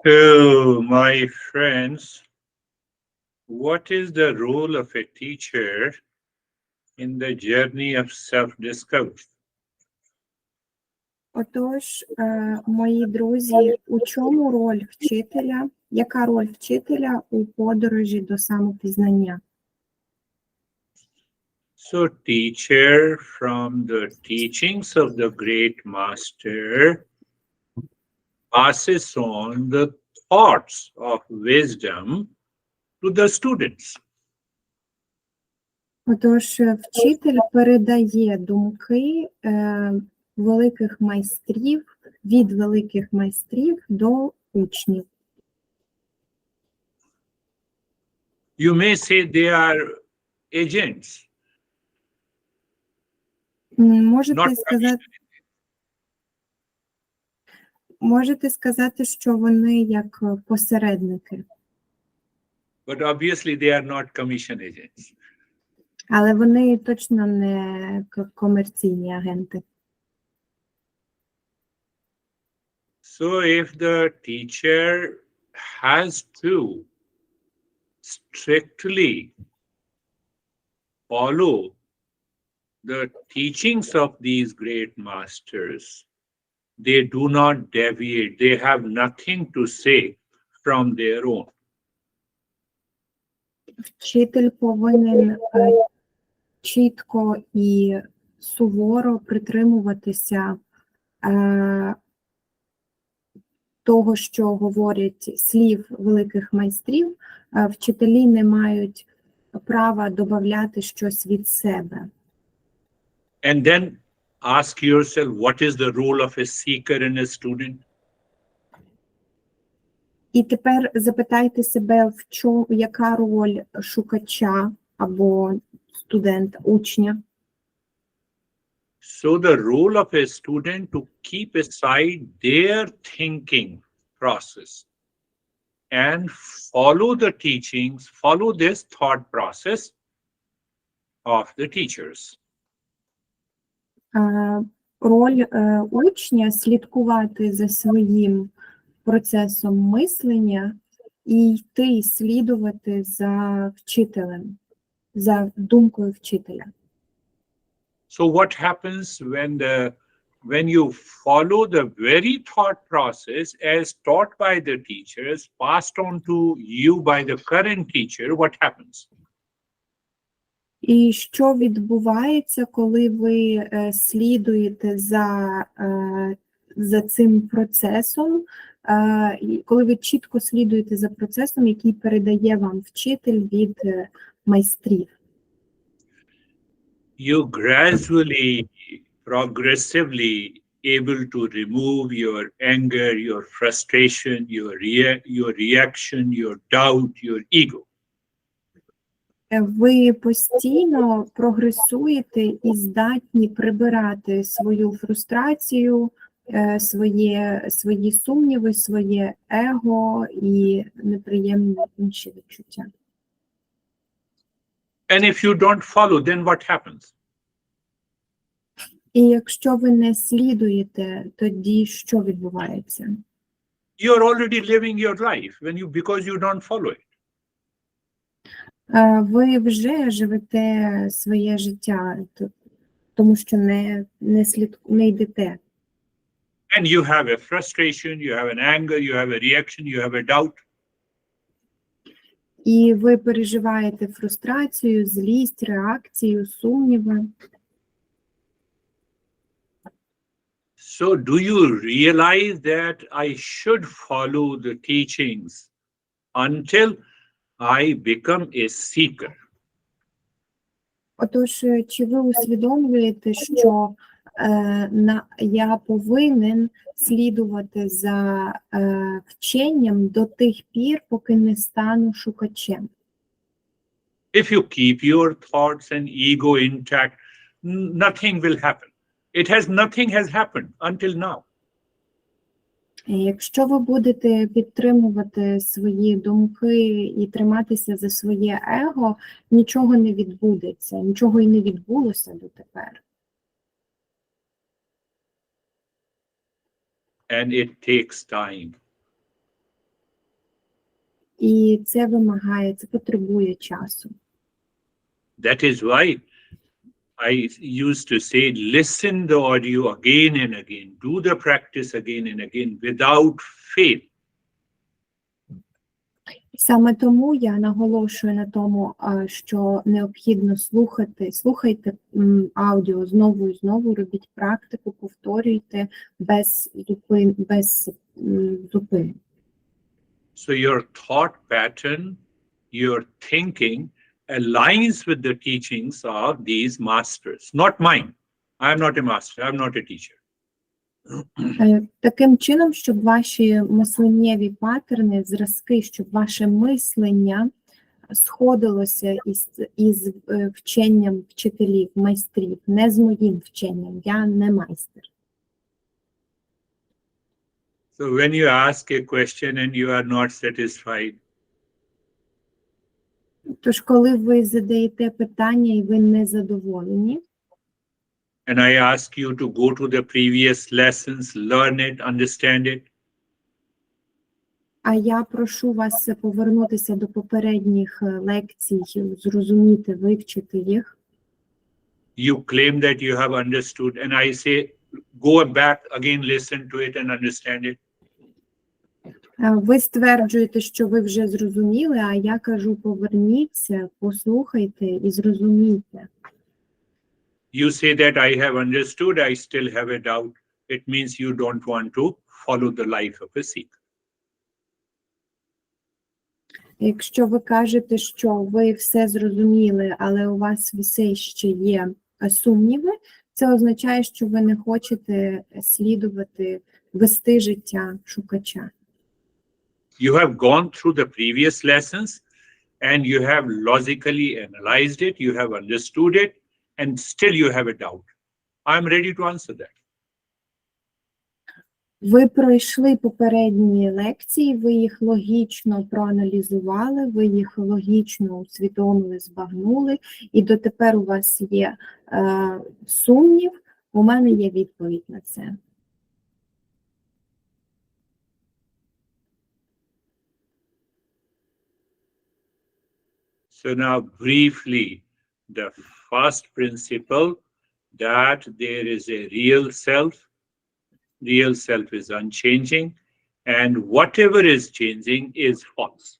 So, my friends, what is the role of a teacher in the journey of self-discovery? Отож, мої друзі, у чому роль вчителя? Яка роль вчителя у подорожі до самопізнання? So, teacher, from the teachings of the great master, passes on the thoughts of wisdom to the students. Отож, вчитель передає думки великих майстрів, від великих майстрів до учнів. You may say they are agents. Можете сказати, що вони як посередники. But obviously they are not commission agents. Але вони точно не комерційні агенти. So if the teacher has to strictly follow the teachings of these great masters, they do not deviate. They have nothing to say from their own. Вчитель повинен чітко і суворо притримуватися того, що говорять слів великих майстрів. Вчителі не мають права додати щось від себе. And then ask yourself, what is the role of a seeker and a student? І тепер запитайте себе, яка роль шукача або студента, учня. So the role of a student to keep aside their thinking process and follow the teachings, follow this thought process of the teachers. Роль учня слідкувати за своїм процесом мислення і йти слідувати за вчителем, за думкою вчителя. So what happens when you follow the very thought process as taught by the teachers, passed on to you by the current teacher, what happens? І що відбувається, коли ви слідуєте за цим процесом, коли ви чітко слідуєте за процесом, який передає вам вчитель від майстрів? You gradually, progressively able to remove your anger, your frustration, your reaction, your doubt, your ego. Ви постійно прогресуєте і здатні прибирати свою фрустрацію, свої сумніви, своє его і неприємні інші відчуття. And if you don't follow, then what happens? І якщо ви не слідуєте, тоді що відбувається? You're already living your life because you don't follow it. Ви вже живете своє життя, тому що не йдете. And you have a frustration, you have an anger, you have a reaction, you have a doubt. І ви переживаєте фрустрацію, злість, реакцію, сумніви. So do you realize that I should follow the teachings until I become a seeker? Отож, чи ви усвідомлюєте, що я повинен слідувати за вченням до тих пір, поки не стану шукачем? If you keep your thoughts and ego intact, nothing will happen. Nothing has happened until now. Якщо ви будете підтримувати свої думки і триматися за своє его, нічого не відбудеться, нічого і не відбулося дотепер. And it takes time. І це вимагає, це потребує часу. That is why I used to say, listen the audio again and again, do the practice again and again without fail. Саме тому я наголошую на тому, що необхідно слухайте аудіо знову і знову, робіть практику, повторюйте без зупину. So your thought pattern, your thinking aligns with the teachings of these masters, not mine. I am not a master, I am not a teacher. Таким чином, щоб ваші мисленнєві паттерни, зразки, щоб ваше мислення сходилося із вченням вчителів, майстрів, не з моїм вченням, я не майстер. So when you ask a question and you are not satisfied, тож, коли ви задаєте питання і ви не задоволені, and I ask you to go to the previous lessons, learn it, understand it, а я прошу вас повернутися до попередніх лекцій, зрозуміти, вивчити їх. you claim that you have understood, and I say, go back again, listen to it and understand it. Ви стверджуєте, що ви вже зрозуміли, а я кажу, поверніться, послухайте і зрозумійте. You say that I have understood, I still have a doubt. It means you don't want to follow the life of a Sikh. Якщо ви кажете, що ви все зрозуміли, але у вас все ще є сумніви, це означає, що ви не хочете слідувати, вести життя шукача. You have gone through the previous lessons and you have logically analyzed it, you have understood it, and still you have a doubt. I'm ready to answer that. Ви пройшли попередні лекції, ви їх логічно проаналізували, ви їх логічно усвідомили, збагнули, і дотепер у вас є сумнів, у мене є відповідь на це. So now briefly, the first principle that there is a real self is unchanging, and whatever is changing is false.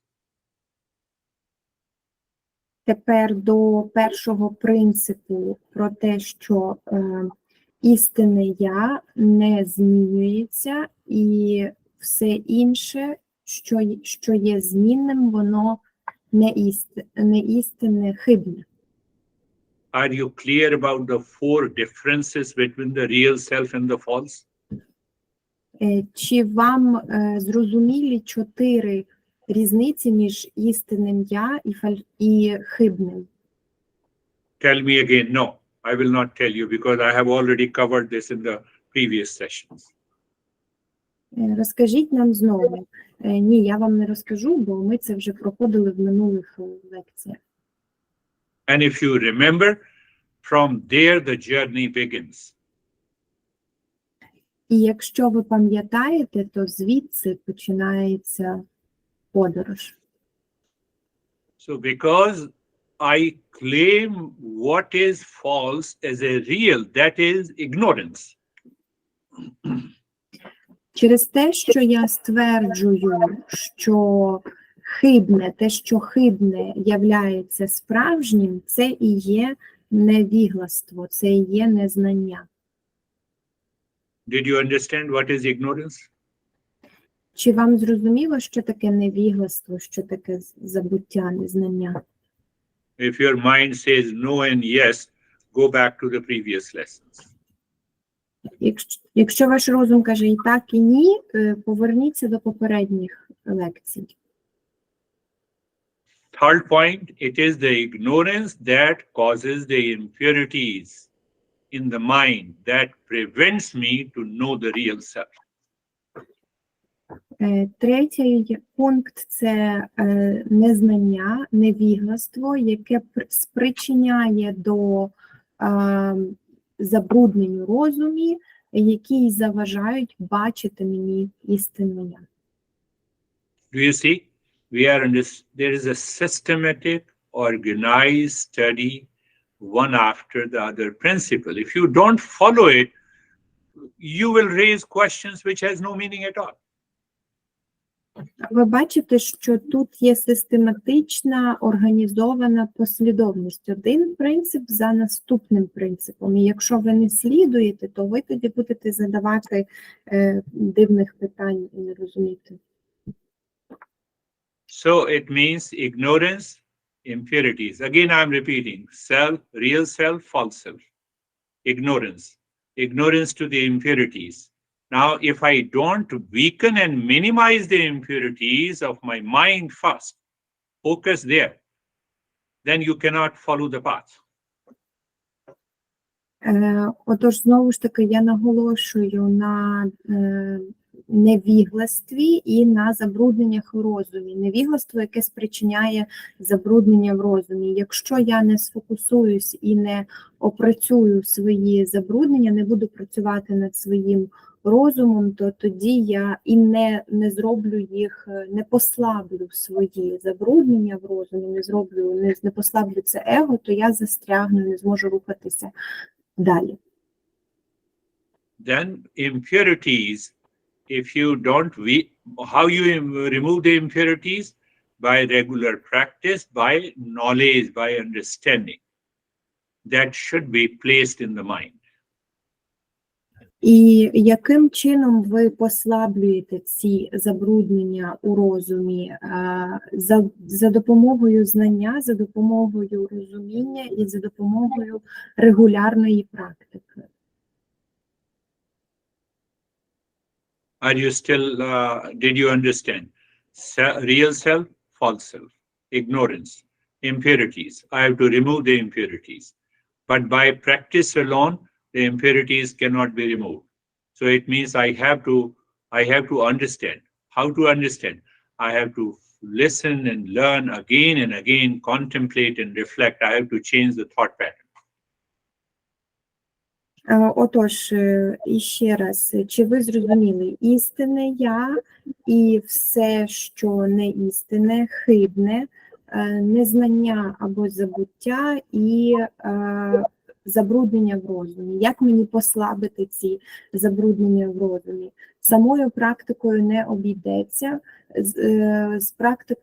Тепер до першого принципу про те, що істинне я не змінюється, і все інше, що є змінним, воно не істинне, хибне. Are you clear about the four differences between the real self and the false? Чи вам зрозумілі 4 різниці між істинним я і хибним? Tell me again. No, I will not tell you because I have already covered this in the previous sessions. Розкажіть нам знову. Ні, я вам не розкажу, бо ми це вже проходили в минулих лекціях. And if you remember, from there the journey begins. І якщо ви пам'ятаєте, то звідси починається подорож. So because I claim what is false as a real, that is ignorance. Через те, що я стверджую, що хибне, те, що хибне являється справжнім, це і є невігластво, це і є незнання. Did you understand what is ignorance? Чи вам зрозуміло, що таке невігластво, що таке забуття, незнання? If your mind says no and yes, go back to the previous lessons. Якщо ваш розум каже і так, і ні, поверніться до попередніх лекцій. Third point, it is the ignorance that causes the impurities in the mind that prevents me to know the real self. Третій пункт – це незнання, невігластво, яке спричиняє до забруднень у розумі, які заважають бачити мені істинне я. Do you see? there is a systematic, organized study, one after the other principle. If you don't follow it, you will raise questions which has no meaning at all. Ви бачите, що тут є систематична, організована послідовність. Один принцип за наступним принципом. І якщо ви не слідуєте, то ви тоді будете задавати дивних питань і не розуміти. So it means ignorance, impurities. Again, I'm repeating: self, real self, false self. Ignorance to the impurities. Now, if I don't weaken and minimize the impurities of my mind first, focus there, then you cannot follow the path. Отож, знову ж таки, я наголошую на невігластві і на забрудненнях в розумі. Невігластво, яке спричиняє забруднення в розумі. Якщо я не сфокусуюсь і не опрацюю свої забруднення, не буду працювати над своїм розумом, то тоді я і не зроблю їх, не послаблю свої забруднення в розумі, не послаблю це его, то я застрягну, не зможу рухатися далі. Then impurities, if you don't, how you remove the impurities? By regular practice, by knowledge, by understanding. That should be placed in the mind. І яким чином ви послаблюєте ці забруднення у розумі? За допомогою знання, за допомогою розуміння і за допомогою регулярної практики. Are you still, did you understand? Real self, false self, ignorance, impurities. I have to remove the impurities. But by practice alone, the impurities cannot be removed. So it means I have to understand. How to understand? I have to listen and learn again and again, contemplate and reflect. I have to change the thought pattern. Отож, іще раз, чи ви зрозуміли, істинне я і все, що не істинне, хибне, незнання або забуття і забруднення в розумі. Як мені послабити ці забруднення в розумі? Самою практикою не обійдеться. З практик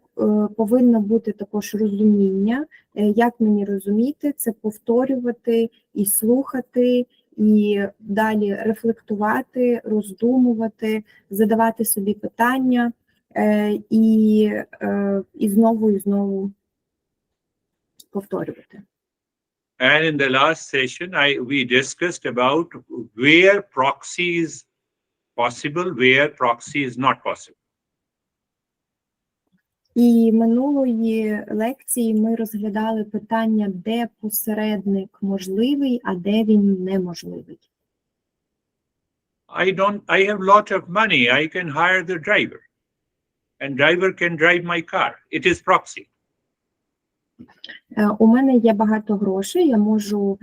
повинно бути також розуміння. Як мені розуміти? Це повторювати і слухати, і далі рефлектувати, роздумувати, задавати собі питання і знову і знову повторювати. And in the last session, we discussed about where proxy is possible, where proxy is not possible. І минулої лекції ми розглядали питання, де посередник можливий, а де він неможливий. I have lot of money. I can hire the driver. And driver can drive my car. It is proxy. У мене є багато грошей, я можу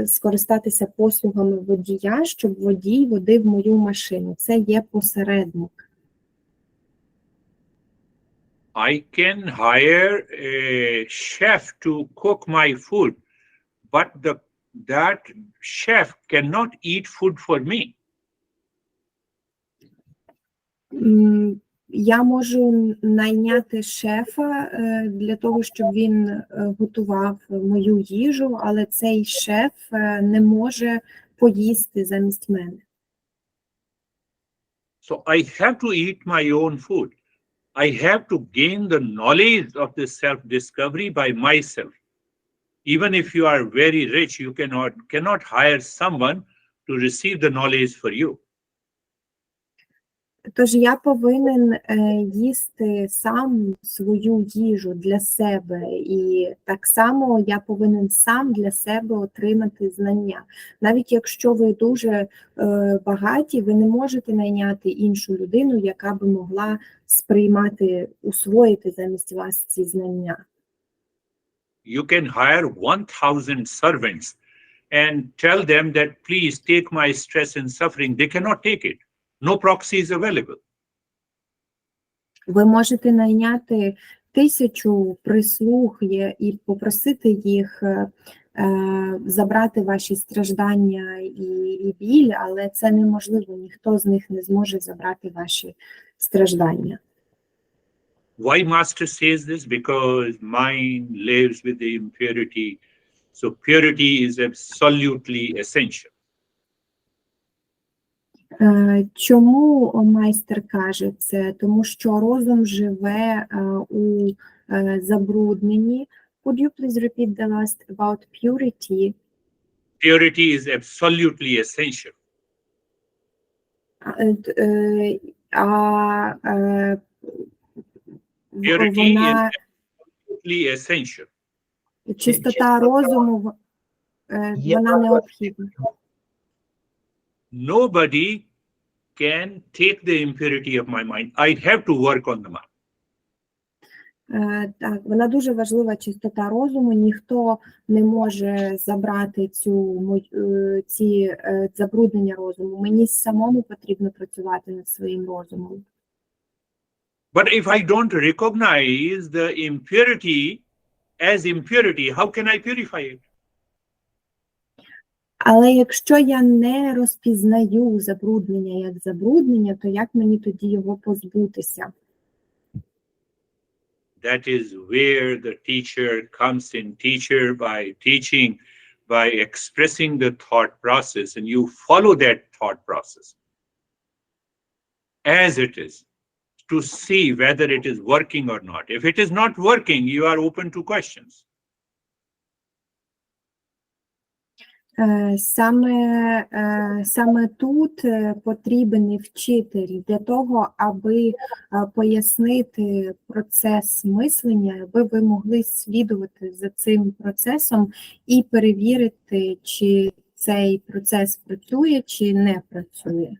скористатися послугами водія, щоб водій водив мою машину. Це є посередник. I can hire a chef to cook my food, but that chef cannot eat food for me. Я можу найняти шефа для того, щоб він готував мою їжу, але цей шеф не може поїсти замість мене. So I have to eat my own food. I have to gain the knowledge of the self-discovery by myself. Even if you are very rich, you cannot hire someone to receive the knowledge for you. Тож я повинен їсти сам свою їжу для себе, і так само я повинен сам для себе отримати знання. Навіть якщо ви дуже багаті, ви не можете найняти іншу людину, яка би могла сприймати, усвоїти замість вас ці знання. You can hire 1,000 servants and tell them that please take my stress and suffering. They cannot take it. No proxy is available. Ви можете найняти 1000 прислуг і попросити їх забрати ваші страждання і біль, але це неможливо, ніхто з них не зможе забрати ваші страждання. Why Master says this? Because mind lives with the impurity. So purity is absolutely essential. Чому майстер каже це? Тому що розум живе у забрудненні. Could you please repeat the last about purity? Purity is absolutely essential. Purity is absolutely essential. Чистота розуму, вона необхідна. Nobody can take the impurity of my mind. I have to work on the mind. Так, вона дуже важлива, чистота розуму. Ніхто не може забрати ці забруднення розуму. Мені самому потрібно працювати над своїм розумом. But if I don't recognize the impurity as impurity, how can I purify it? Але якщо я не розпізнаю забруднення як забруднення, то як мені тоді його позбутися? That is where the teacher comes in. Teacher, by teaching, by expressing the thought process, and you follow that thought process as it is, to see whether it is working or not. If it is not working, you are open to questions. Саме тут потрібен вчитель для того, аби пояснити процес мислення, аби ви могли слідувати за цим процесом і перевірити, чи цей процес працює, чи не працює.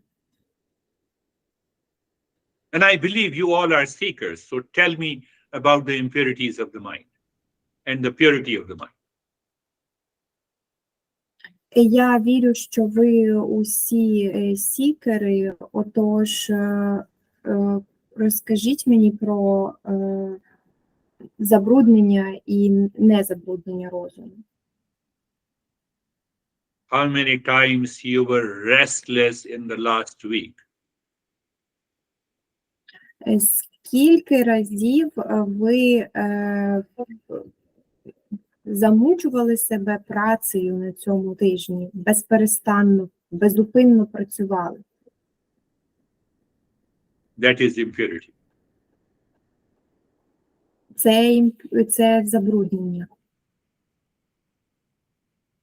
And I believe you all are seekers, so tell me about the impurities of the mind and the purity of the mind. Я вірю, що ви усі сікери, отож розкажіть мені про забруднення і незабруднення розуму. How many times you were restless in the last week? Скільки разів ви замучували себе працею на цьому тижні, безперестанно, безупинно працювали? That is impurity. Це забруднення.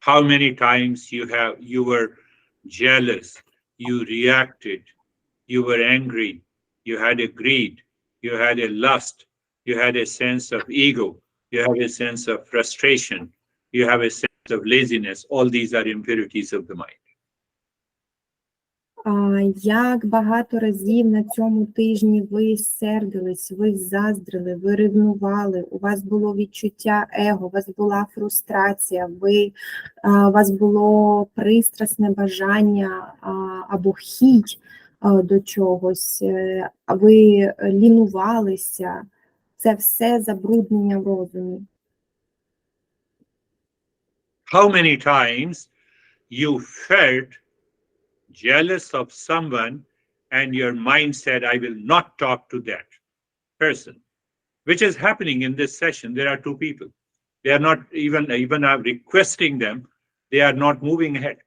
How many times you were jealous, you reacted, you were angry, you had a greed, you had a lust, you had a sense of ego, you have a sense of frustration, you have a sense of laziness. All these are impurities of the mind. Як багато разів на цьому тижні ви сердились, ви заздрили, ви ревнували, у вас було відчуття его, у вас була фрустрація, у вас було пристрасне бажання або хіть до чогось, ви лінувалися. Це все забруднення в розумі. How many times you felt jealous of someone and your mind said, I will not talk to that person, which is happening in this session. There are two people. They are not even requesting them. They are not moving ahead.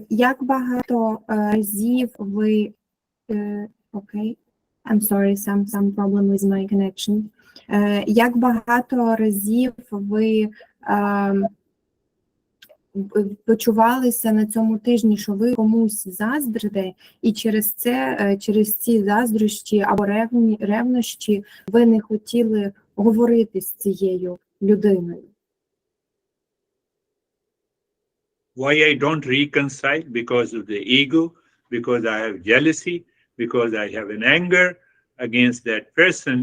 Як багато разів ви okay. I'm sorry, some problem with my connection. Як багато разів ви почувалися на цьому тижні, що ви комусь заздрите, і через ці заздрощі або ревнощі ви не хотіли говорити з цією людиною? Why I don't reconcile? Because of the ego, because I have jealousy, because I have an anger against that person.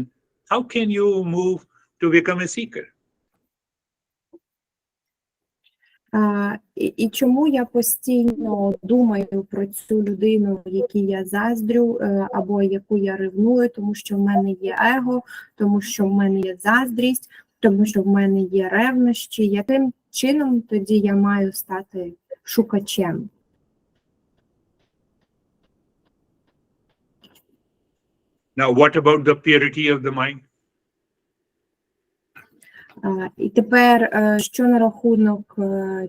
How can you move to become a seeker. І чому я постійно думаю про цю людину, якій я заздрю, або яку я ревную, тому що в мене є его, тому що в мене є заздрість, тому що в мене є ревнощі. Яким чином тоді я маю стати шукачем? Now, what about the purity of the mind? І тепер, що на рахунок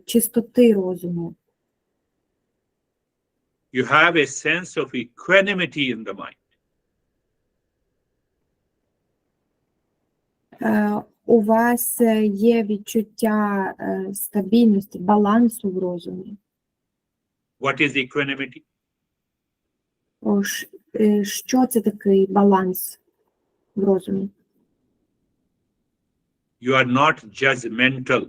чистоти розуму? You have a sense of equanimity in the mind. У вас є відчуття стабільності, балансу в розумі. What is equanimity? Що це такий баланс в розумі? You are not judgmental.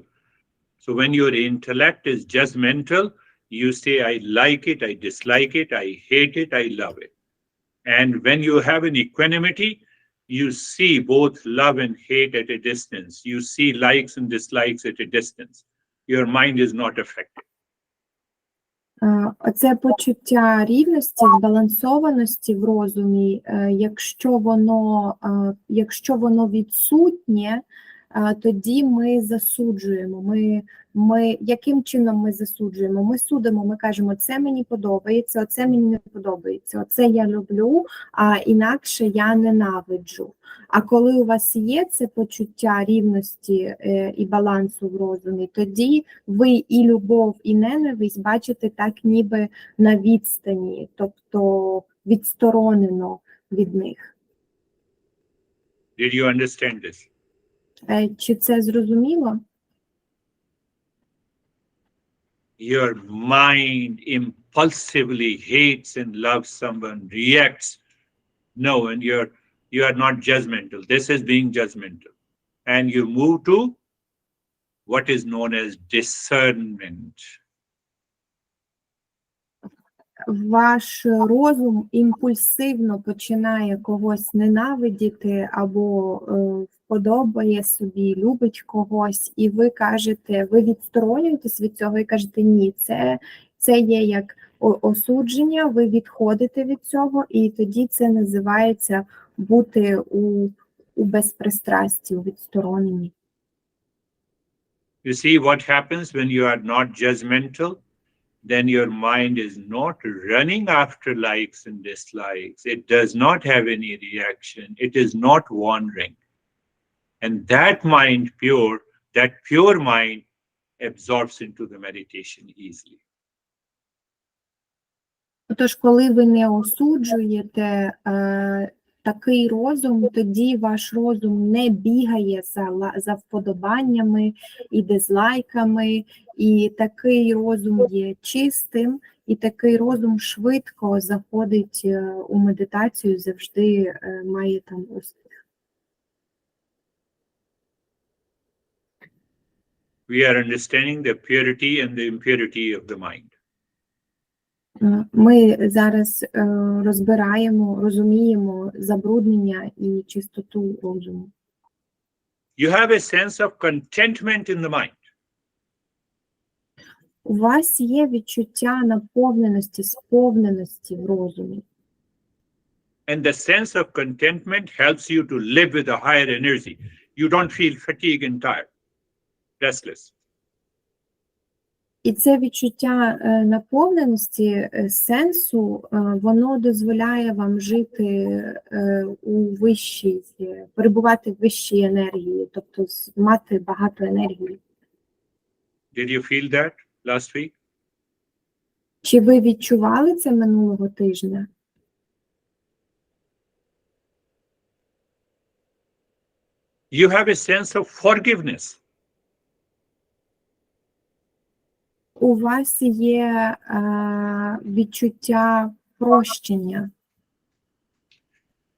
So when your intellect is judgmental, you say, I like it, I dislike it, I hate it, I love it. And when you have an equanimity, you see both love and hate at a distance. You see likes and dislikes at a distance. Your mind is not affected. Оце почуття рівності, збалансованості в розумі, якщо воно відсутнє, тоді ми засуджуємо. Яким чином ми засуджуємо? Ми судимо, ми кажемо, це мені подобається, оце мені не подобається, оце я люблю, а інакше я ненавиджу. А коли у вас є це почуття рівності і балансу в розумі, тоді ви і любов, і ненависть бачите так ніби на відстані, тобто відсторонено від них. Did you understand this? Чи це зрозуміло? Your mind impulsively hates and loves someone, reacts. No, and you are not judgmental. This is being judgmental. And you move to what is known as discernment. Ваш розум імпульсивно починає когось ненавидіти або вподобає собі, любить когось, і ви кажете, ви відсторонюєтесь від цього і кажете, ні, це є як осудження, ви відходите від цього, і тоді це називається бути у безпристрасті, у відстороненні. You see what happens when you are not judgmental? Then your mind is not running after likes and dislikes. It does not have any reaction. It is not wandering. And that pure mind absorbs into the meditation easily. Тож, коли ви не осуджуєте такий розум, тоді ваш розум не бігає за вподобаннями і дизлайками, і такий розум є чистим, і такий розум швидко заходить у медитацію, завжди має там успіх. We are understanding the purity and the impurity of the mind. Ми зараз розуміємо забруднення і чистоту розуму. You have a sense of contentment in the mind. У вас є відчуття наповненості, сповненості в розумі. And the sense of contentment helps you to live with a higher energy. You don't feel fatigued and tired, restless. І це відчуття наповненості, сенсу, воно дозволяє вам жити перебувати в вищій енергії, тобто мати багато енергії. Did you feel that last week? Чи ви відчували це минулого тижня? You have a sense of forgiveness. У вас є відчуття прощення.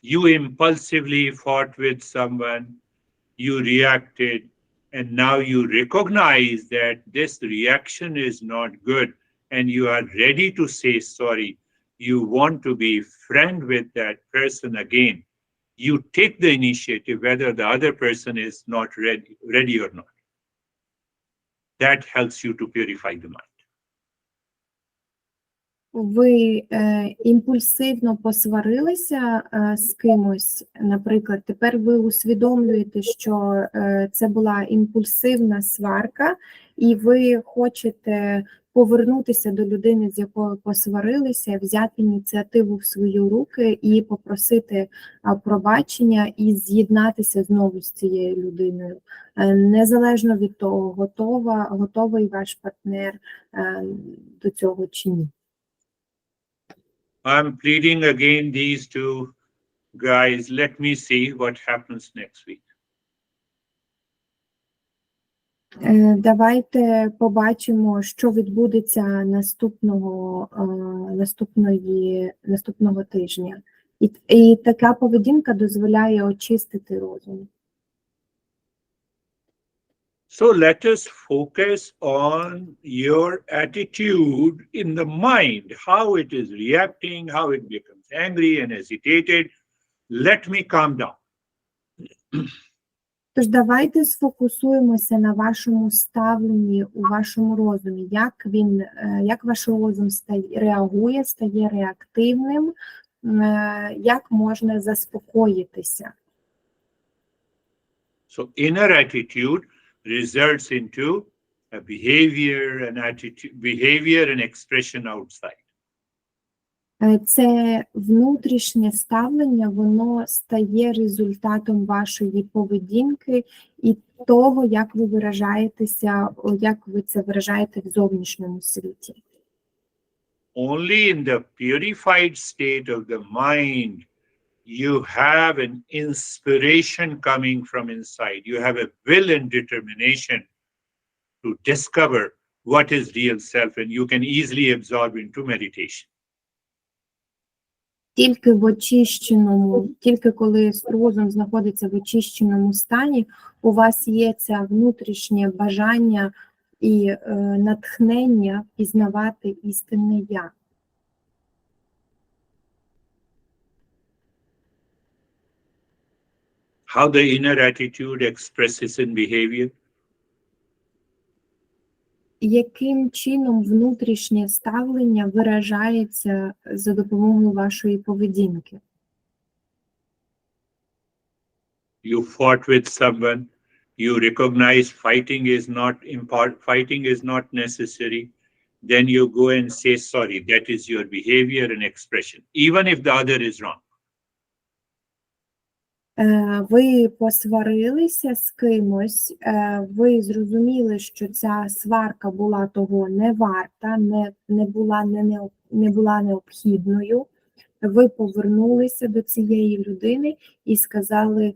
You impulsively fought with someone, you reacted, and now you recognize that this reaction is not good, and you are ready to say sorry. You want to be friend with that person again. you take the initiative whether the other person is not ready or not. That helps you to purify the mind. Ви імпульсивно посварилися з кимось, наприклад, тепер ви усвідомлюєте, що це була імпульсивна сварка, і ви хочете повернутися до людини, з якою посварилися, взяти ініціативу в свої руки і попросити пробачення і з'єднатися знову з цією людиною. Незалежно від того, готовий ваш партнер до цього чи ні. I'm pleading again these two guys. Let me see what happens next week. Давайте побачимо, що відбудеться наступного тижня. І така поведінка дозволяє очистити розум. So let us focus on your attitude in the mind, how it is reacting, how it becomes angry and agitated. Let me calm down. Тож давайте сфокусуємося на вашому ставленні у вашому розумі, як ваш розум реагує, стає реактивним, як можна заспокоїтися. So inner attitude results into a behavior and expression outside. Це внутрішнє ставлення, воно стає результатом вашої поведінки і того, як ви виражаєтеся, як ви це виражаєте в зовнішньому світі. Only in the purified state of the mind you have an inspiration coming from inside. You have a will and determination to discover what is real self, and you can easily absorb into meditation. Тільки коли розум знаходиться в очищеному стані, у вас є це внутрішнє бажання і натхнення пізнавати істинне я. How the inner attitude expresses in behavior? Яким чином внутрішнє ставлення виражається за допомогою вашої поведінки? You fought with someone, you recognize fighting is not necessary, then you go and say sorry. That is your behavior and expression, even if the other is wrong. Ви посварилися з кимось, ви зрозуміли, що ця сварка була того не варта, не була необхідною. Ви повернулися до цієї людини і сказали,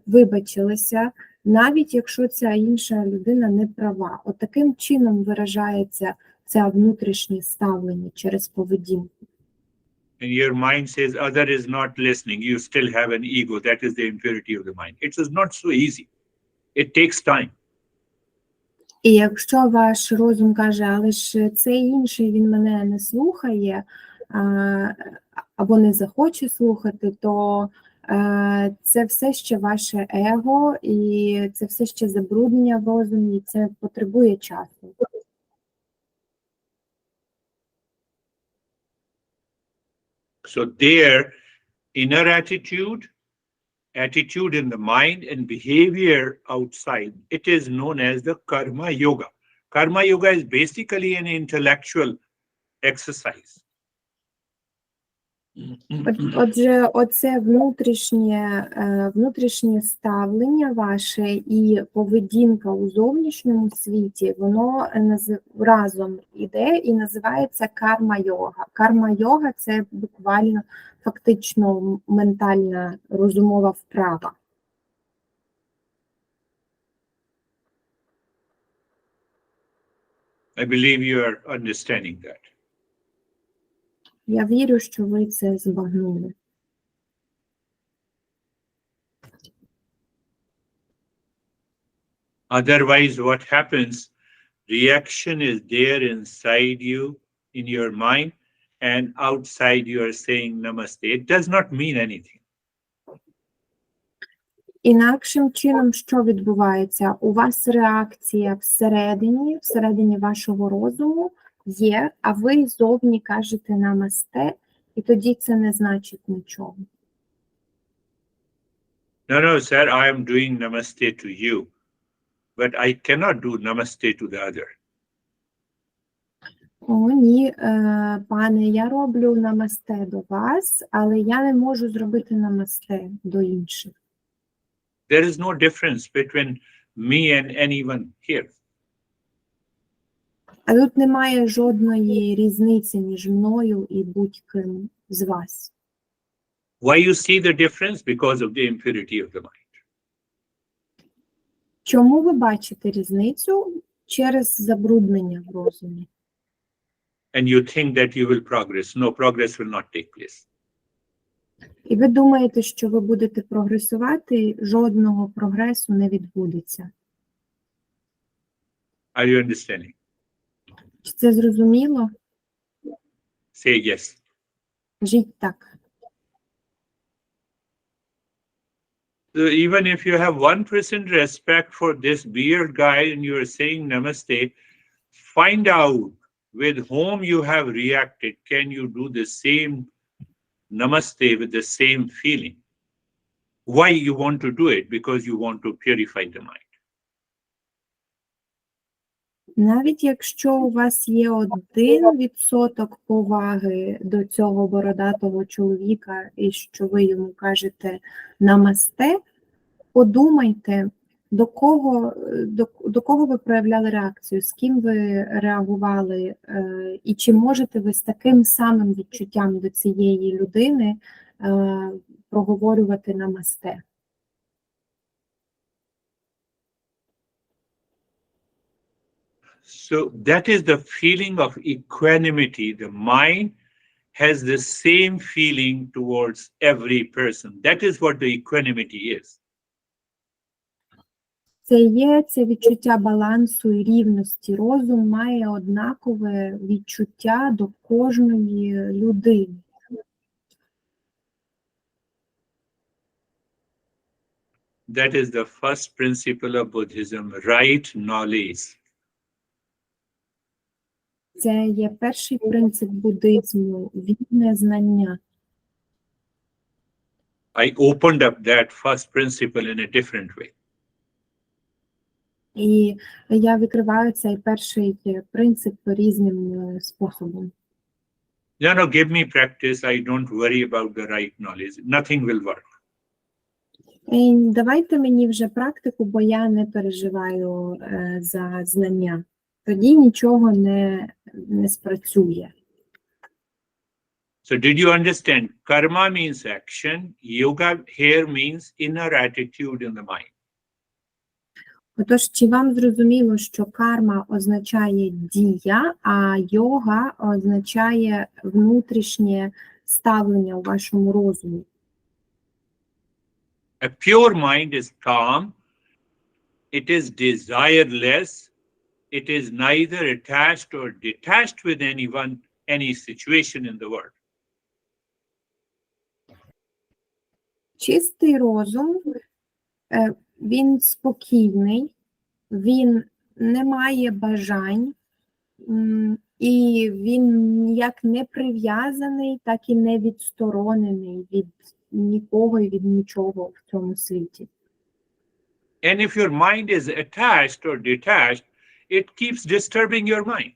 вибачилися, навіть якщо ця інша людина не права. От таким чином виражається це внутрішнє ставлення через поведінку. And your mind says other is not listening, you still have an ego. That is the impurity of the mind. It is not so easy. It takes time. І якщо ваш розум каже, але ж цей інший, він мене не слухає, або не захоче слухати, то це все ще ваше его, і це все ще забруднення в розумі, і це потребує часу. So their inner attitude in the mind, and behavior outside, it is known as the karma yoga. Karma yoga is basically an intellectual exercise. Отже, оце внутрішнє ставлення ваше і поведінка у зовнішньому світі, воно разом іде і називається карма-йога. Карма-йога – це буквально фактично ментальна розумова вправа. I believe you are understanding that. Я вірю, що ви це збагнули. Otherwise, what happens? Reaction is there inside you, in your mind, and outside you are saying namaste. It does not mean anything. Інакшим чином, що відбувається? У вас реакція всередині вашого розуму є, а ви зовні кажете намасте, і тоді це не значить нічого. No, sir, I am doing namaste to you, but I cannot do namaste to the other. О, ні, пане, я роблю намасте до вас, але я не можу зробити намасте до інших. There is no difference between me and anyone here. А тут немає жодної різниці між мною і будь-ким з вас. Why you see the difference? Because of the impurity of the mind. Чому ви бачите різницю? Через забруднення в розумі. And you think that you will progress. No, progress will not take place. І ви думаєте, що ви будете прогресувати, жодного прогресу не відбудеться. Are you understanding? Чи це зрозуміло? Say yes. Жіть так. So even if you have 1% respect for this weird guy and you are saying namaste, find out with whom you have reacted. Can you do the same namaste with the same feeling? Why you want to do it? Because you want to purify the mind. Навіть якщо у вас є 1% поваги до цього бородатого чоловіка, і що ви йому кажете намасте, подумайте, до кого ви проявляли реакцію, з ким ви реагували, і чи можете ви з таким самим відчуттям до цієї людини проговорювати намасте. So that is the feeling of equanimity. The mind has the same feeling towards every person. That is what the equanimity is. Це відчуття балансу і рівності. Розум має однакове відчуття до кожної людини. That is the first principle of Buddhism, right knowledge. Це є перший принцип буддизму – вільне знання. I opened up that first principle in a different way. І я відкриваю цей перший принцип різним способом. No, give me practice. I don't worry about the right knowledge. Nothing will work. І давайте мені вже практику, бо я не переживаю за знання. Тоді нічого не спрацює. So did you understand? Karma means action. Yoga here means inner attitude in the mind. Отож, чи вам зрозуміло, що карма означає дія, а йога означає внутрішнє ставлення у вашому розумі? A pure mind is calm. It is desireless. It is neither attached or detached with anyone, any situation in the world. Чистий розум, він спокійний, він не має бажань, і він ніяк не прив'язаний, так і не відсторонений від нікого і від нічого в цьому світі. And if your mind is attached or detached, it keeps disturbing your mind.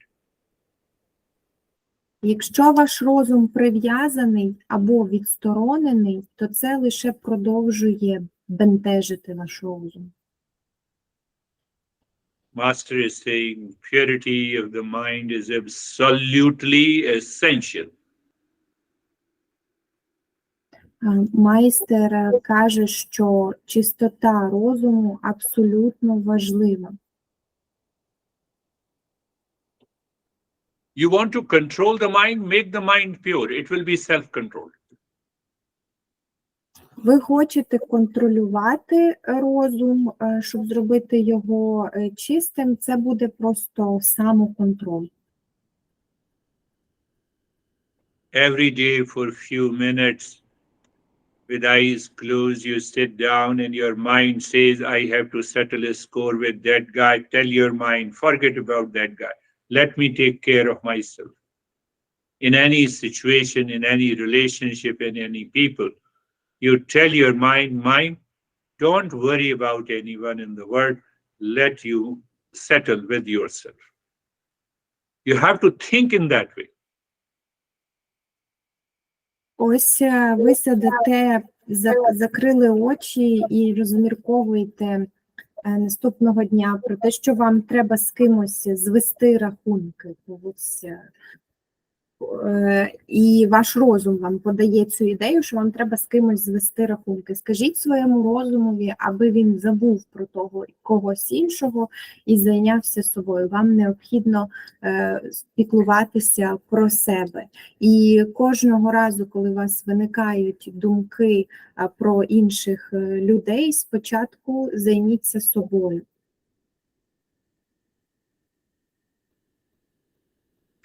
Якщо ваш розум прив'язаний або відсторонений, то це лише продовжує бентежити ваш розум. Master is saying purity of the mind is absolutely essential. Майстер каже, що чистота розуму абсолютно важлива. You want to control the mind, make the mind pure. It will be self-controlled. Ви хочете контролювати розум, щоб зробити його чистим, це буде просто самоконтроль. Every day for a few minutes, with eyes closed, you sit down and your mind says, I have to settle a score with that guy. Tell your mind, forget about that guy. Let me take care of myself. In any situation, in any relationship, in any people, you tell your mind, don't worry about anyone in the world. Let you settle with yourself. You have to think in that way. Ось ви сидите, закрили очі і розмірковуєте наступного дня про те, що вам треба з кимось звести рахунки. Ось, і ваш розум вам подає цю ідею, що вам треба з кимось звести рахунки. Скажіть своєму розумові, аби він забув про того когось іншого і зайнявся собою. Вам необхідно піклуватися про себе. І кожного разу, коли у вас виникають думки про інших людей, спочатку займіться собою.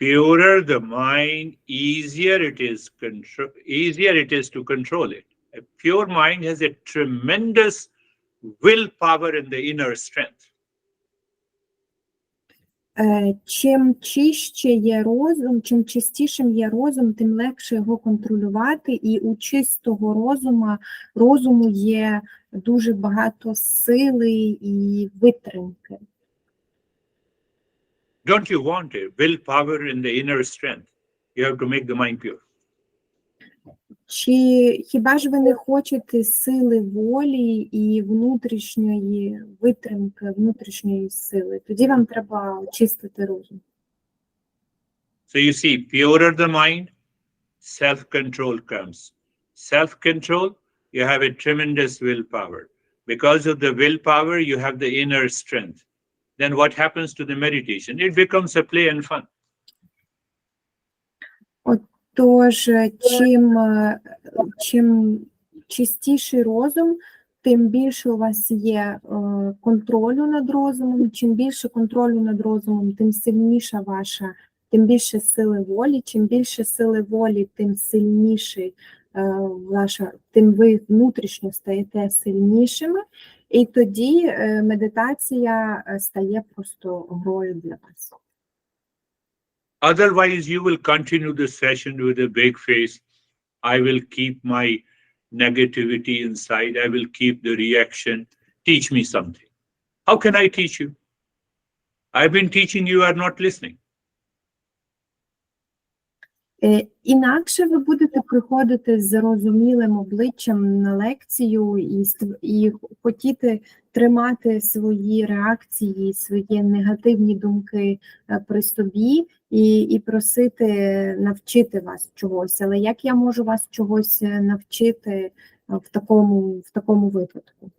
Purer the mind, easier it is to control it. A pure mind has a tremendous willpower and the inner strength. Чим чище є розум, чим чистішим є розум, тим легше його контролювати, і у чистого розуму є дуже багато сили і витримки. Don't you want a willpower and the inner strength? You have to make the mind pure. Хіба ж ви не хочете сили волі і внутрішньої витримки, внутрішньої сили? Тоді вам треба очистити розум. So you see, purer the mind, self-control comes. Self-control, you have a tremendous willpower. Because of the willpower, you have the inner strength. Then what happens to the meditation? It becomes a play and fun. Тож, чим чистіший розум, тим більше у вас є контролю над розумом. Чим більше контролю над розумом, тим сильніша ваша, тим більше сили волі. Чим більше сили волі, тим сильніший ваша, тим ви внутрішньо стаєте сильнішими. І тоді медитація стає просто грою для вас. Otherwise, you will continue the session with a big face. I will keep my negativity inside. I will keep the reaction. Teach me something. How can I teach you? I've been teaching you, are not listening. Інакше ви будете приходити з зарозумілим обличчям на лекцію і хотіти тримати свої реакції, свої негативні думки при собі і просити навчити вас чогось. Але як я можу вас чогось навчити в такому випадку?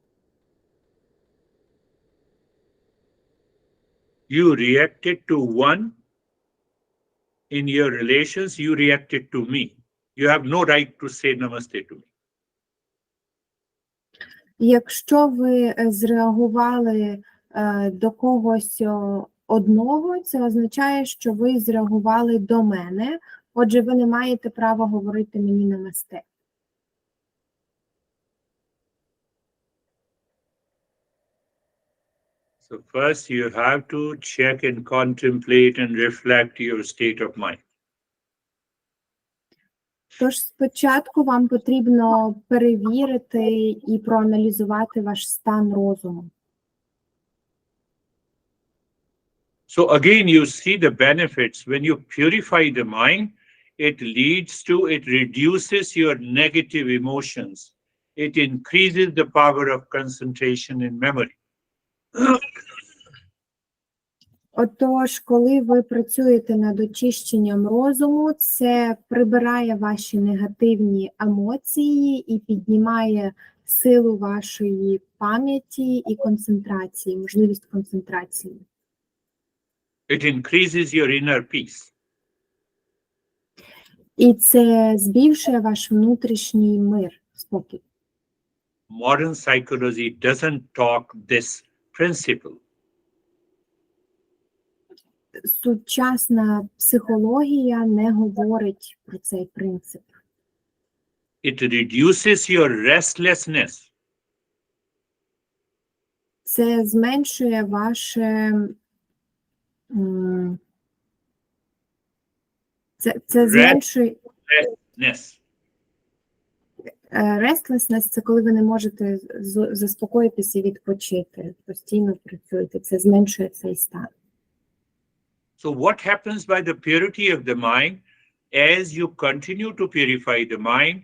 You reacted to one. In your relations, you reacted to me. You have no right to say namaste to me. Якщо ви зреагували до когось одного, це означає, що ви зреагували до мене. Отже, ви не маєте права говорити мені намасте. So first you have to check and contemplate and reflect your state of mind. Тож спочатку вам потрібно перевірити і проаналізувати ваш стан розуму. So again, you see the benefits. When you purify the mind, it reduces your negative emotions. It increases the power of concentration and memory. Отож, коли ви працюєте над очищенням розуму, це прибирає ваші негативні емоції і піднімає силу вашої пам'яті і концентрації, можливість концентрації. It increases your inner peace. І це збільшує ваш внутрішній мир, спокій. Modern psychology doesn't talk this principle. Сучасна психологія не говорить про цей принцип. It reduces your restlessness. Це зменшує ваше це зменшує Restlessness. restlessness – це коли ви не можете заспокоїтися і відпочити, постійно працюєте, це зменшує цей стан. So what happens by the purity of the mind? As you continue to purify the mind,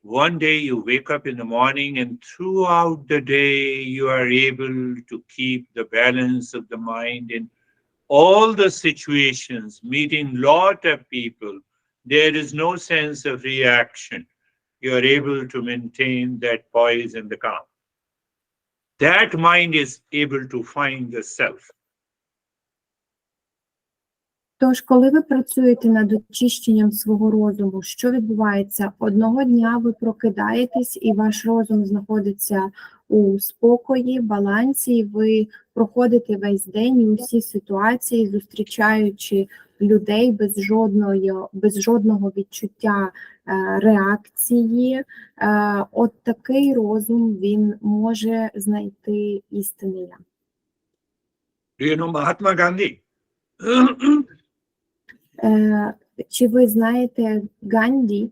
one day you wake up in the morning and throughout the day you are able to keep the balance of the mind in all the situations, meeting lot of people. There is no sense of reaction. You are able to maintain that poise and the calm. That mind is able to find the self. Тож, коли ви працюєте над очищенням свого розуму, що відбувається? Одного дня ви прокидаєтесь і ваш розум знаходиться у спокої, балансі, і ви проходите весь день і усі ситуації, зустрічаючи людей без жодного відчуття реакції. От такий розум, він може знайти істинне я. Do you know Mahatma Gandhi? Чи ви знаєте Ганді?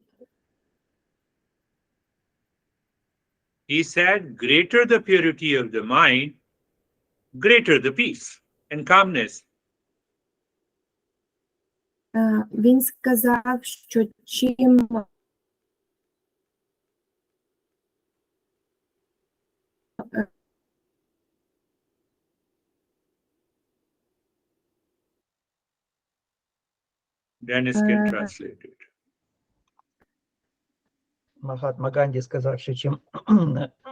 He said, greater the purity of the mind, greater the peace and calmness. Він сказав, що чим Dennis can translate it. Махатма Ганді сказав, що чим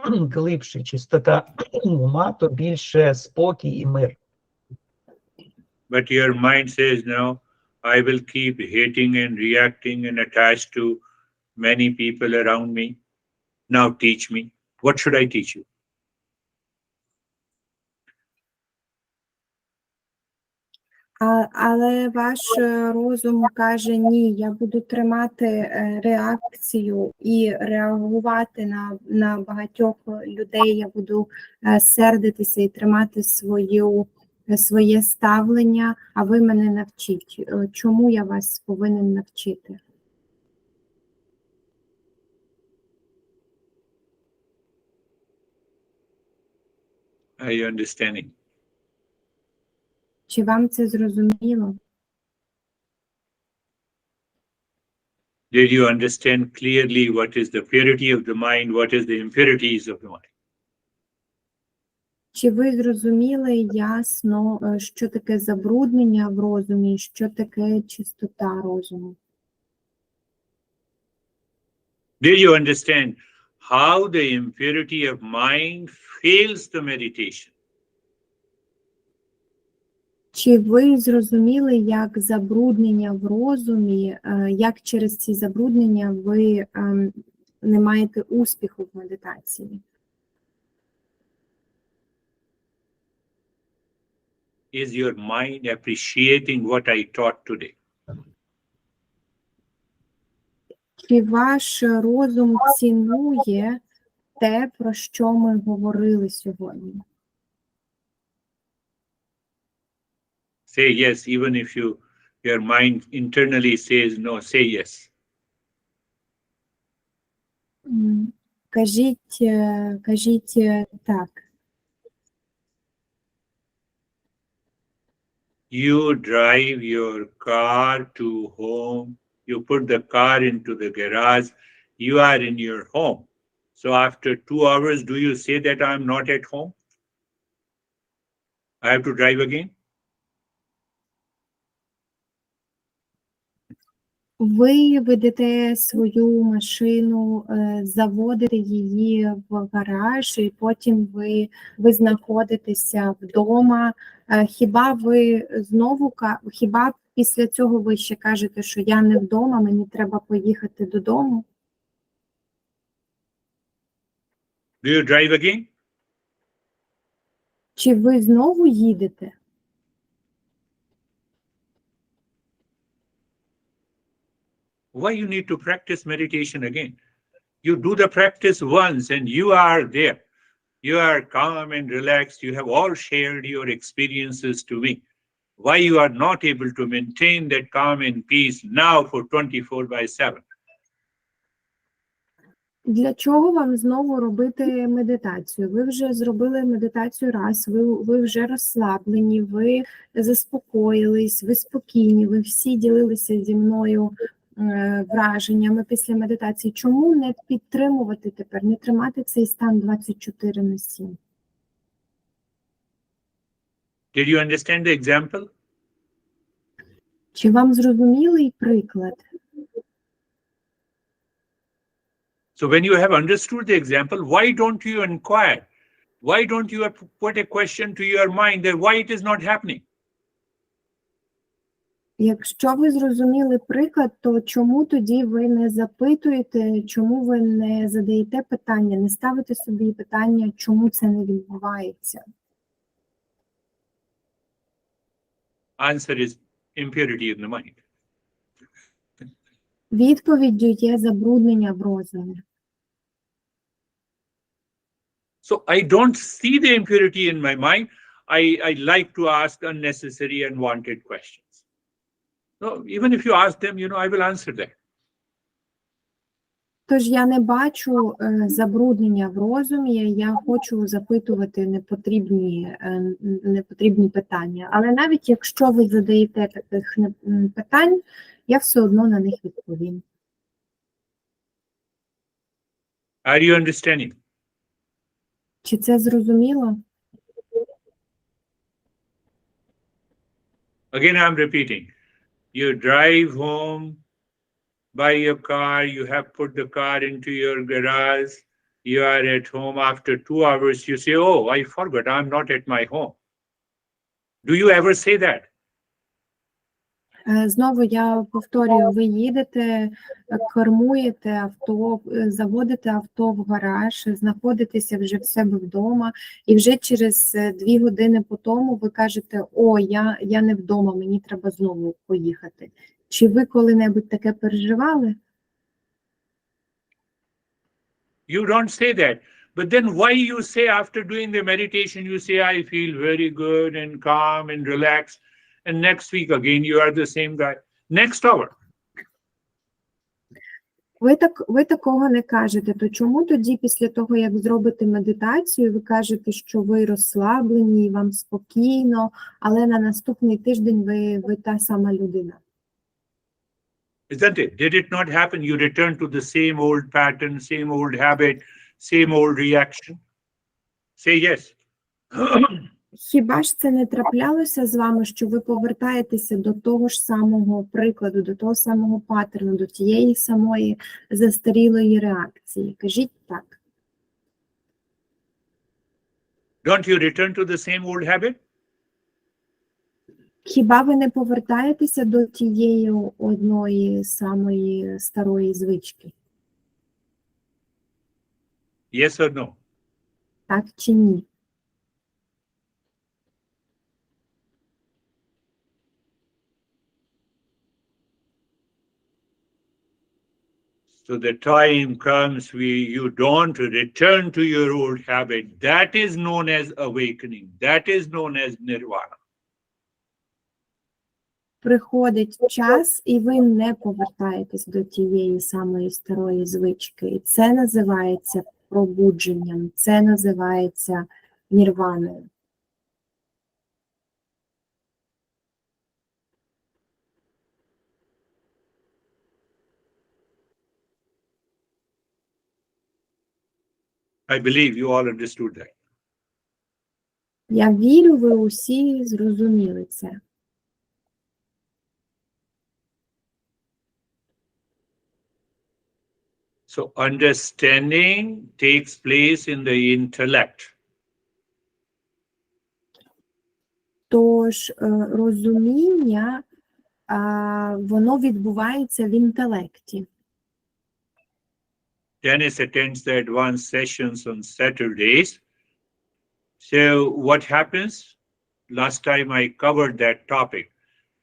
глибше чистота ума, то більше спокій і мир. But your mind says, no, I will keep hating and reacting and attached to many people around me. Now teach me. What should I teach you? Але ваш розум каже, ні, я буду тримати реакцію і реагувати на багатьох людей, я буду сердитися і тримати своє ставлення, а ви мене навчіть. Чому я вас повинен навчити? Are you understanding? Чи вам це зрозуміло? Did you understand clearly what is the purity of the mind, what is the impurities of the mind? Чи ви зрозуміли ясно, що таке забруднення в розумі, що таке чистота розуму? Did you understand how the impurity of mind fails the meditation? Чи ви зрозуміли, як забруднення в розумі, як через ці забруднення ви не маєте успіху в медитації? Is your mind appreciating what I taught today? Чи ваш розум цінує те, про що ми говорили сьогодні? Say yes, even if your mind internally says no, say yes. Кажіть так. You drive your car to home, you put the car into the garage, you are in your home. So after 2 hours, do you say that I'm not at home? I have to drive again? Ви ведете свою машину, заводите її в гараж, і потім ви знаходитеся вдома. Хіба після цього ви ще кажете, що я не вдома, мені треба поїхати додому? Do you drive again? Чи ви знову їдете? Why you need to practice meditation again? You do the practice once and you are there. You are calm and relaxed. You have all shared your experiences to me. Why you are not able to maintain that calm and peace now for 24/7? Для чого вам знову робити медитацію? Ви вже зробили медитацію раз, ви вже розслаблені, ви заспокоїлись, ви спокійні, ви всі ділилися зі мною враженнями після медитації. Чому не підтримувати тепер, не тримати цей стан 24/7? Did you understand the example? Чи вам зрозумілий приклад? So when you have understood the example, why don't you inquire? Why don't you put a question to your mind that why it is not happening? Якщо ви зрозуміли приклад, то чому тоді ви не запитуєте, чому ви не задаєте питання, не ставите собі питання, чому це не відбувається? Answer is impurity in the mind. Відповіддю є забруднення в розумі. So I don't see the impurity in my mind. I like to ask unnecessary and unwanted questions. So even if you ask them, I will answer them. Тож я не бачу забруднення в розумі, я хочу запитувати непотрібні питання. Але навіть якщо ви задаєте таких питань, я все одно на них відповім. Are you understanding? Чи це зрозуміло? Again, I'm repeating. You drive home, buy your car, you have put the car into your garage, you are at home after 2 hours, you say, oh, I forgot, I'm not at my home. Do you ever say that? Знову я повторюю, ви їдете, кермуєте авто, заводите авто в гараж, знаходитеся вже в себе вдома, і вже через 2 години по тому ви кажете, о, я не вдома, мені треба знову поїхати. Чи ви коли-небудь таке переживали? You don't say that. But then why you say after doing the meditation, you say, I feel very good and calm and relaxed. And next week again, you are the same guy. Next hour. Ви такого не кажете. То чому тоді після того, як зробите медитацію, ви кажете, що ви розслаблені, вам спокійно, але на наступний тиждень ви та сама людина? Isn't it? Did it not happen? You return to the same old pattern, same old habit, same old reaction? Say yes. Хіба ж це не траплялося з вами, що ви повертаєтеся до того ж самого прикладу, до того самого паттерну, до тієї самої застарілої реакції? Кажіть так. Don't you return to the same old habit? Хіба ви не повертаєтеся до тієї одної самої старої звички? Yes or no? Так чи ні? So the time comes where you don't return to your old habit. That is known as awakening. That is known as nirvana. Приходить час, і ви не повертаєтесь до тієї самої старої звички. І це називається пробудженням, це називається нірваною. I believe you all understood that. Я вірю, ви усі зрозуміли це. So understanding takes place in the intellect. Тож розуміння, воно відбувається в інтелекті. Dennis attends the advanced sessions on Saturdays. So what happens? Last time I covered that topic.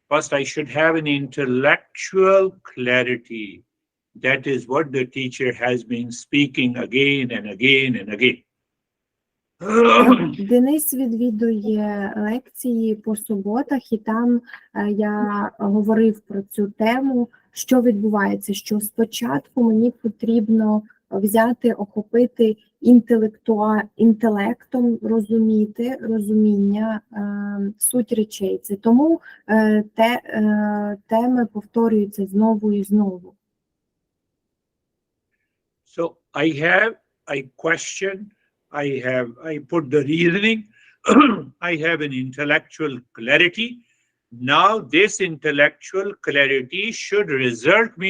First, I should have an intellectual clarity. That is what the teacher has been speaking again and again and again. Денис відвідує лекції по суботах, і там я говорив про цю тему, що відбувається, що спочатку мені потрібно взяти, охопити інтелектом, розуміння, суть речей. Це тому теми повторюються знову і знову. So I question, I put the reasoning, I have an intellectual clarity. Now this intellectual clarity should result me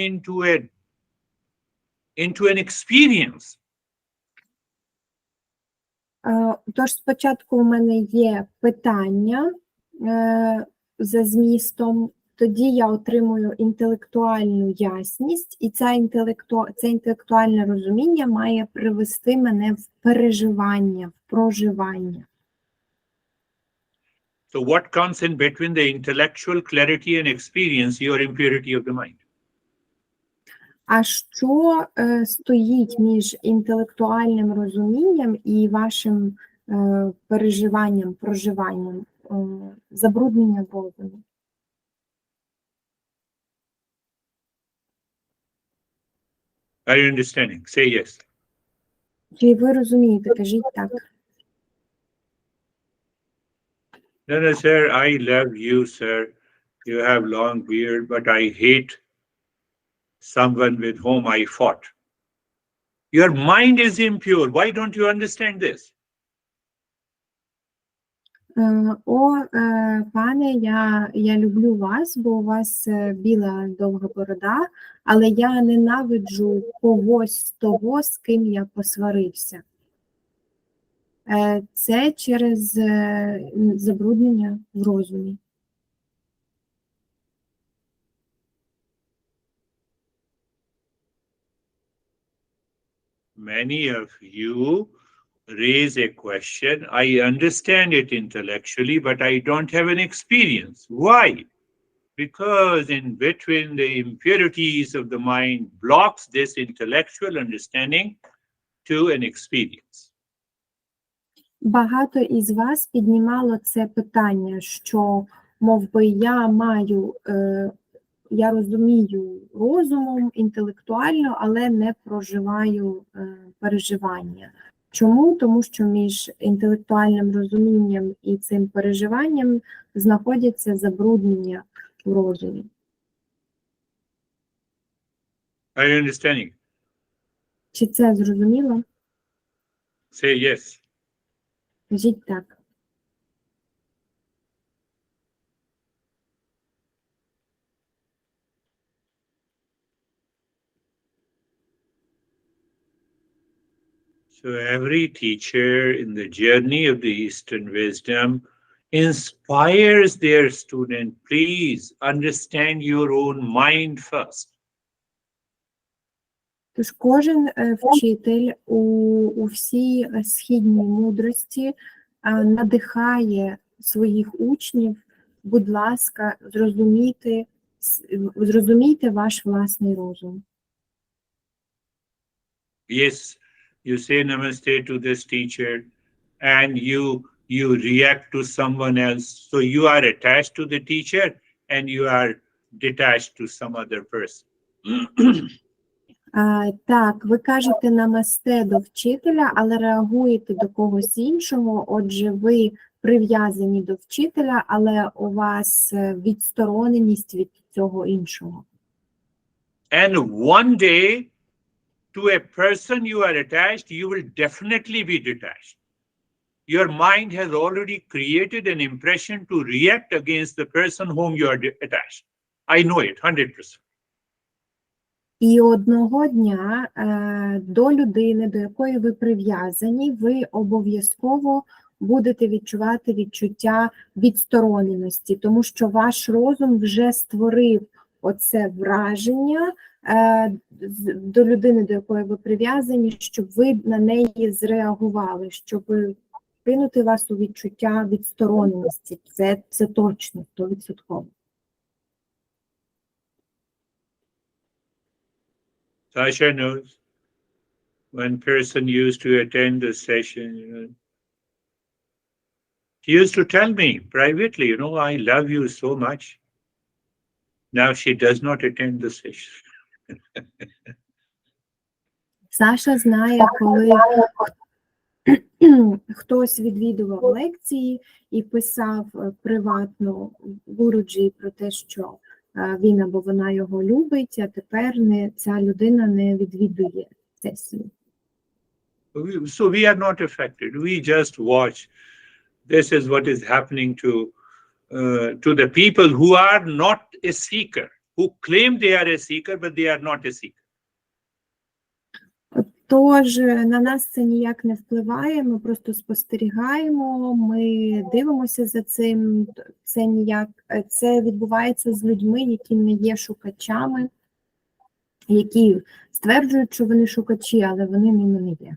into an experience. Тож спочатку у мене є питання за змістом, тоді я отримую інтелектуальну ясність, і це інтелектуальне розуміння має привести мене в переживання, в проживання. So what comes in between the intellectual clarity and experience, your impurity of the mind? А що стоїть між інтелектуальним розумінням і вашим переживанням, проживанням, забруднення розуму? Are you understanding? Say yes. Чи ви розумієте? Кажіть так. No, sir, I love you, sir. You have long beard, but I hate someone with whom I fought. Your mind is impure. Why don't you understand this? Пане, я люблю вас, бо у вас біла довга борода, але я ненавиджу когось того, з ким я посварився. Це через забруднення в розумі. Many of you raise a question. I understand it intellectually, but I don't have an experience. Why? Because in between the impurities of the mind blocks this intellectual understanding to an experience. Багато із вас піднімало це питання, що, мов би, я розумію розумом, інтелектуально, але не проживаю переживання. Чому? Тому що між інтелектуальним розумінням і цим переживанням знаходяться забруднення в розумі. Are you understanding? Чи це зрозуміло? Say yes. Кажіть так. So every teacher in the journey of the Eastern wisdom inspires their student, please understand your own mind first. Тож кожен вчитель у всій східній мудрості надихає своїх учнів, будь ласка, зрозумійте ваш власний розум. Yes, you say namaste to this teacher and you react to someone else. So you are attached to the teacher and you are detached to some other person. Так, ви кажете намасте до вчителя, але реагуєте до когось іншого, отже, ви прив'язані до вчителя, але у вас відстороненість від цього іншого. And one day, to a person you are attached, you will definitely be detached. Your mind has already created an impression to react against the person whom you are attached. I know it, 100%. І одного дня до людини, до якої ви прив'язані, ви обов'язково будете відчувати відчуття відстороненості, тому що ваш розум вже створив оце враження до людини, до якої ви прив'язані, щоб ви на неї зреагували, щоб кинути вас у відчуття відстороненості. Це точно, 100%. 100%. Sasha knows. One person used to attend the session, She used to tell me privately, I love you so much. Now she does not attend the session. Саша знає, коли хтось відвідував лекції і писав приватно Гуруджі про те, що він або вона його любить, а тепер ця людина не відвідує сесію. So we are not affected. We just watch. This is what is happening to the people who are not a seeker, who claim they are a seeker, but they are not a seeker. Тож на нас це ніяк не впливає, ми просто спостерігаємо, ми дивимося за цим, це відбувається з людьми, які не є шукачами, які стверджують, що вони шукачі, але вони ними не є.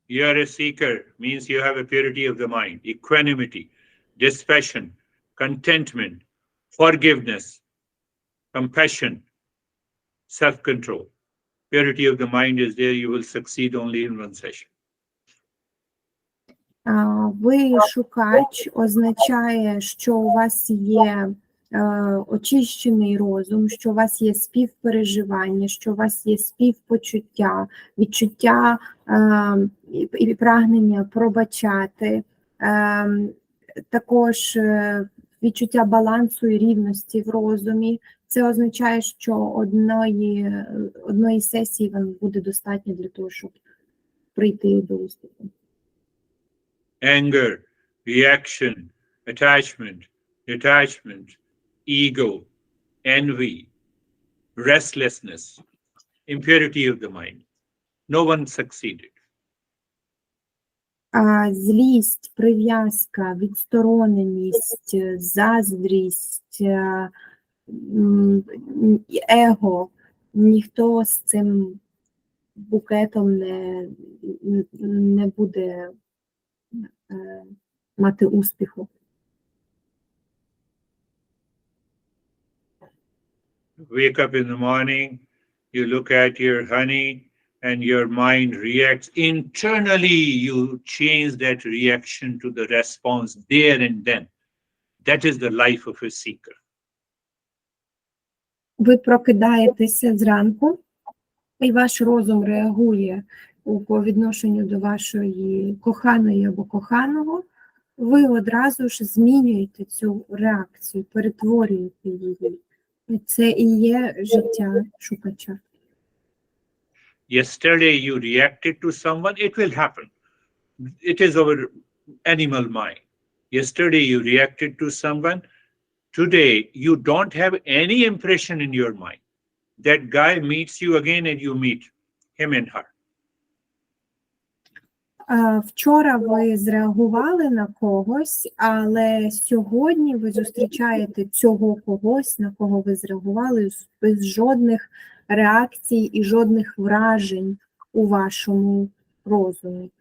You are a seeker means you have a purity of the mind, equanimity, dispassion, contentment, forgiveness, compassion, self-control. Purity of the mind is there, you will succeed only in one session. Ви шукач означає, що у вас є очищений розум, що у вас є співпереживання, що у вас є співпочуття, відчуття і прагнення пробачати, також відчуття балансу і рівності в розумі. Це означає, що одної сесії вам буде достатньо для того, щоб прийти до успіху. Anger, reaction, attachment, detachment, ego, envy, restlessness, impurity of the mind. No one succeeded. Злість, прив'язка, відстороненість, заздрість, его, ніхто з цим букетом не буде мати успіху. Wake up in the morning, you look at your honey, and your mind reacts. Internally, you change that reaction to the response there and then. That is the life of a seeker. Ви прокидаєтеся зранку, і ваш розум реагує по відношенню до вашої коханої або коханого. Ви одразу ж змінюєте цю реакцію, перетворюєте її. І це і є життя шукача. Yesterday you reacted to someone, it will happen. It is our animal mind. Yesterday you reacted to someone, today you don't have any impression in your mind. That guy meets you again and you meet him and her. Вчора ви зреагували на когось, але сьогодні ви зустрічаєте цього когось, на кого ви зреагували, без жодних реакцій і жодних вражень у вашому розумі.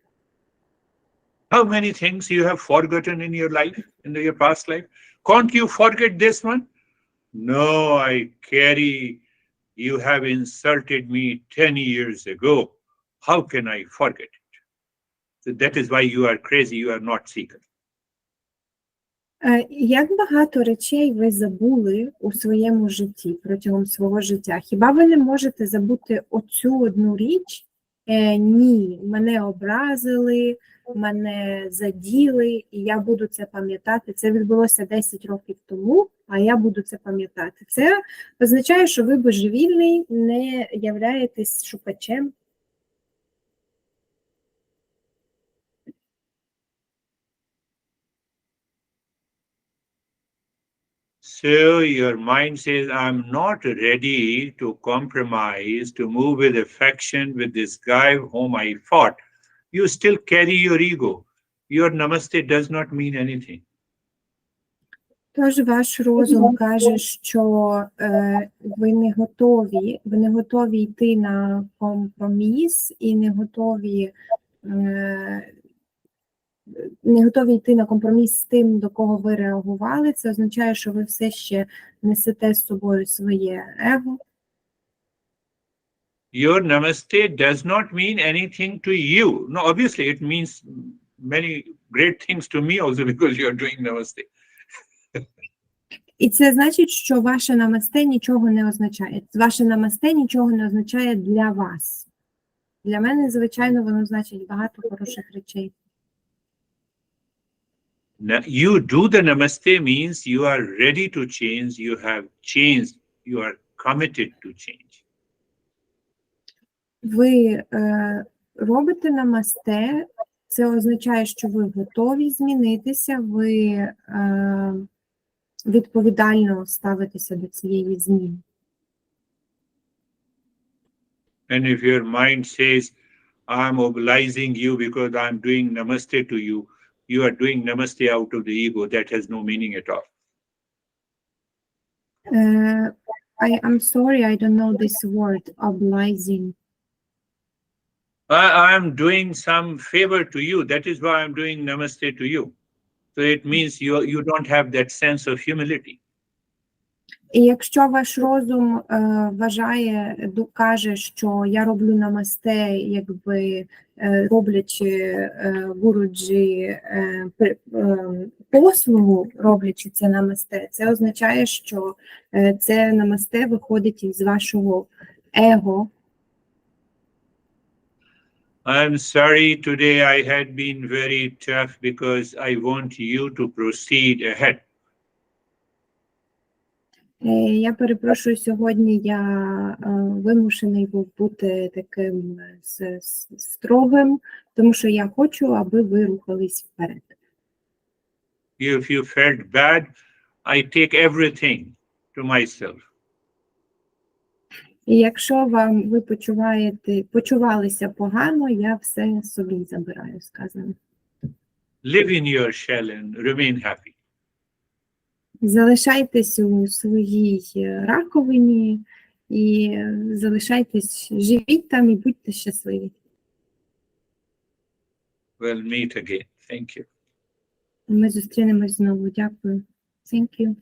How many things you have forgotten in your life, in your past life? Can't you forget this one? No, I carry, you have insulted me 10 years ago. How can I forget it? So that is why you are crazy, you are not seeker. Як багато речей ви забули у своєму житті, протягом свого життя? Хіба ви не можете забути оцю одну річ? Ні, мене образили, мене заділи, і я буду це пам'ятати. Це відбулося 10 років тому, а я буду це пам'ятати. Це означає, що ви божевільний, не являєтесь шукачем. So your mind says, I'm not ready to compromise, to move with affection with this guy whom I fought. You still carry your ego. Your namaste does not mean anything. Тож ваш розум каже, що ви не готові йти на компроміс і не готові йти на компроміс з тим, до кого ви реагували. Це означає, що ви все ще несете з собою своє его. Your namaste does not mean anything to you. No, obviously it means many great things to me also because you are doing namaste. І це значить, що ваше намасте нічого не означає. Ваше намасте нічого не означає для вас. Для мене, звичайно, воно значить багато хороших речей. You do the namaste means you are ready to change, you have changed, you are committed to change. Ви робите намасте, це означає, що ви готові змінитися, ви відповідально ставитеся до цієї зміни. And if your mind says, I'm obliging you because I'm doing namaste to you, you are doing namaste out of the ego. That has no meaning at all. I'm sorry, I don't know this word, obliging. I am doing some favor to you. That is why I'm doing namaste to you. So it means you don't have that sense of humility. І якщо ваш розум каже, що я роблю намасте, якби роблячи гуруджі послугу, роблячи це намасте, це означає, що це намасте виходить із вашого его. I'm sorry today I had been very tough because I want you to proceed ahead. Я перепрошую, сьогодні я вимушений був бути таким строгим, тому що я хочу, аби ви рухались вперед. If you felt bad, I take everything to myself. І якщо ви почувалися погано, я все собі забираю, сказано. Live in your shell and remain happy. Залишайтесь у своїй раковині і залишайтесь, живіть там і будьте щасливі. We'll meet again. Thank you. Ми зустрінемось знову. Дякую. Thank you.